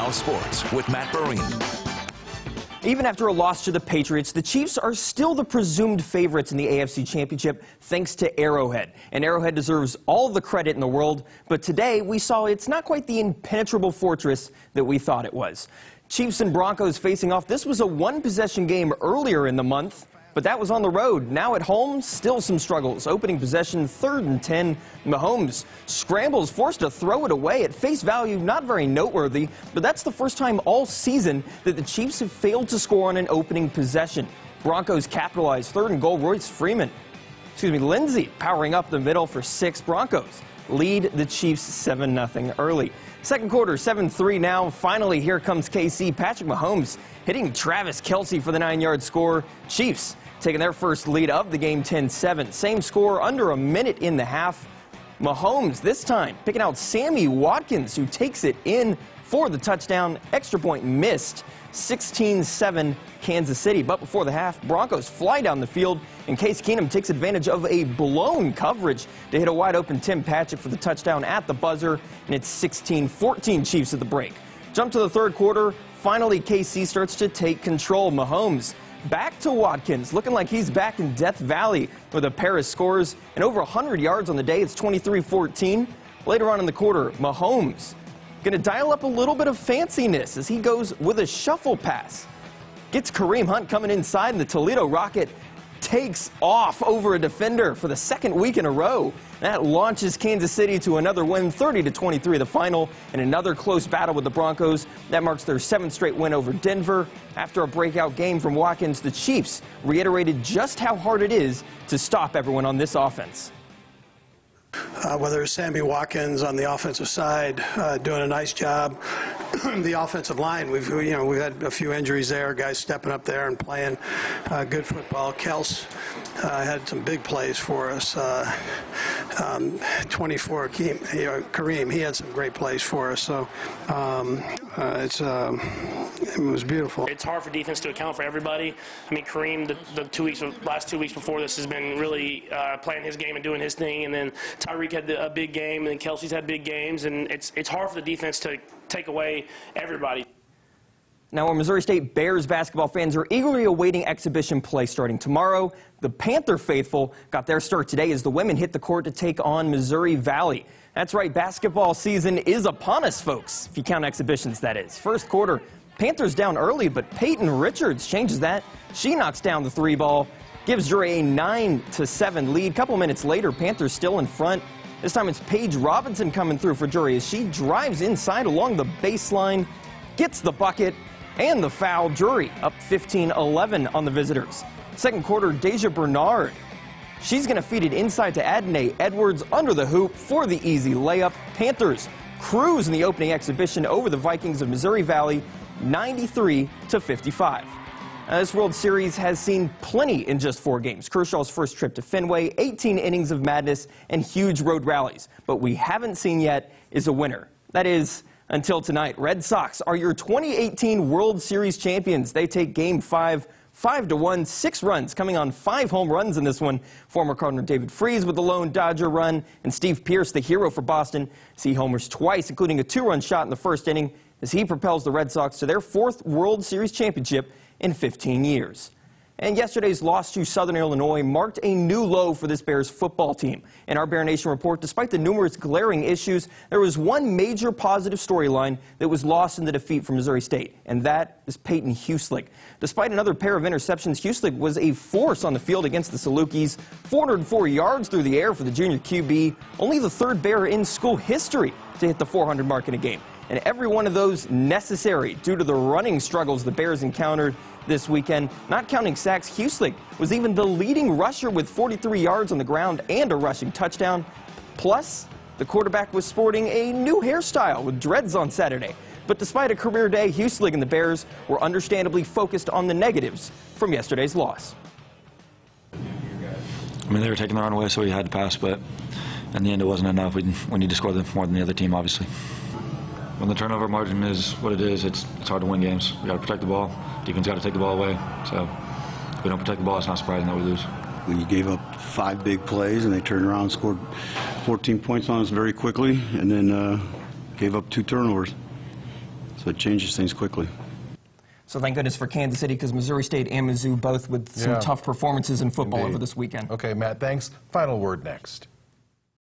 Now Sports with Matt Barine. Even after a loss to the Patriots, the Chiefs are still the presumed favorites in the AFC Championship thanks to Arrowhead. And Arrowhead deserves all the credit in the world, but today we saw it's not quite the impenetrable fortress that we thought it was. Chiefs and Broncos facing off. This was a one-possession game earlier in the month, but that was on the road. Now at home, still some struggles. Opening possession, 3rd and 10. Mahomes scrambles, forced to throw it away. At face value, not very noteworthy, but that's the first time all season that the Chiefs have failed to score on an opening possession. Broncos capitalize, 3rd and goal. Lindsey powering up the middle for 6. Broncos lead the Chiefs 7-0 early. Second quarter, 7-3 now. Finally, here comes KC. Patrick Mahomes hitting Travis Kelce for the 9-yard score. Chiefs taking their first lead of the game, 10-7. Same score, under a minute in the half. Mahomes this time picking out Sammy Watkins, who takes it in for the touchdown. Extra point missed. 16-7 Kansas City. But before the half, Broncos fly down the field, and Case Keenum takes advantage of a blown coverage to hit a wide-open Tim Patrick for the touchdown at the buzzer, and it's 16-14 Chiefs at the break. Jump to the third quarter. Finally, KC starts to take control. Mahomes back to Watkins, looking like he's back in Death Valley with a pair of scores and over 100 yards on the day. It's 23-14. Later on in the quarter, Mahomes going to dial up a little bit of fanciness as he goes with a shuffle pass. Gets Kareem Hunt coming inside, and the Toledo Rocket takes off over a defender for the second week in a row. That launches Kansas City to another win, 30-23 the final, and another close battle with the Broncos. That marks their 7th straight win over Denver. After a breakout game from Watkins, the Chiefs reiterated just how hard it is to stop everyone on this offense. Whether it's Sammy Watkins on the offensive side doing a nice job, the offensive line, we've had a few injuries there, guys stepping up there and playing good football. Kels had some big plays for us. 24, Kareem, he had some great plays for us. So it was beautiful. It's hard for defense to account for everybody. I mean, Kareem, the last 2 weeks before this has been really playing his game and doing his thing, and then Tyreek had a big game, and then Kelsey's had big games, and it's hard for the defense to take away everybody. Now, our Missouri State Bears basketball fans are eagerly awaiting exhibition play starting tomorrow. The Panther faithful got their start today as the women hit the court to take on Missouri Valley. That's right, basketball season is upon us, folks, if you count exhibitions, that is. First quarter, Panthers down early, but Peyton Richards changes that. She knocks down the 3 ball, gives Drury a 9-7 lead. Couple minutes later, Panthers still in front. This time it's Paige Robinson coming through for Drury as she drives inside along the baseline, gets the bucket and the foul. Drury up 15-11 on the visitors. Second quarter, Deja Bernard. She's going to feed it inside to Adney Edwards under the hoop for the easy layup. Panthers cruise in the opening exhibition over the Vikings of Missouri Valley, 93-55. This World Series has seen plenty in just 4 games. Kershaw's first trip to Fenway, 18 innings of madness, and huge road rallies. But we haven't seen yet is a winner. That is, until tonight. Red Sox are your 2018 World Series champions. They take Game 5, 5-1, 6 runs, coming on 5 home runs in this one. Former Cardinal David Freese with the lone Dodger run, and Steve Pearce, the hero for Boston, see homers twice, including a 2-run shot in the first inning, as he propels the Red Sox to their 4th World Series championship in 15 years. And yesterday's loss to Southern Illinois marked a new low for this Bears football team. In our Bear Nation report, despite the numerous glaring issues, there was one major positive storyline that was lost in the defeat from Missouri State, and that is Peyton Hueslick. Despite another pair of interceptions, Hueslick was a force on the field against the Salukis. 404 yards through the air for the junior QB, only the 3rd Bear in school history to hit the 400 mark in a game. And every one of those necessary due to the running struggles the Bears encountered this weekend. Not counting sacks, Hueslick was even the leading rusher with 43 yards on the ground and a rushing touchdown. Plus, the quarterback was sporting a new hairstyle with dreads on Saturday. But despite a career day, Hueslick and the Bears were understandably focused on the negatives from yesterday's loss. I mean, they were taking their own away, so we had to pass, but in the end it wasn't enough. We need to score more than the other team, obviously. When the turnover margin is what it is, it's hard to win games. We got to protect the ball. Defense got to take the ball away. So if we don't protect the ball, it's not surprising that we lose. When you gave up 5 big plays and they turned around and scored 14 points on us very quickly, and then gave up 2 turnovers. So it changes things quickly. So thank goodness for Kansas City, because Missouri State and Mizzou both with some tough performances in football over this weekend. Okay, Matt, thanks. Final word next.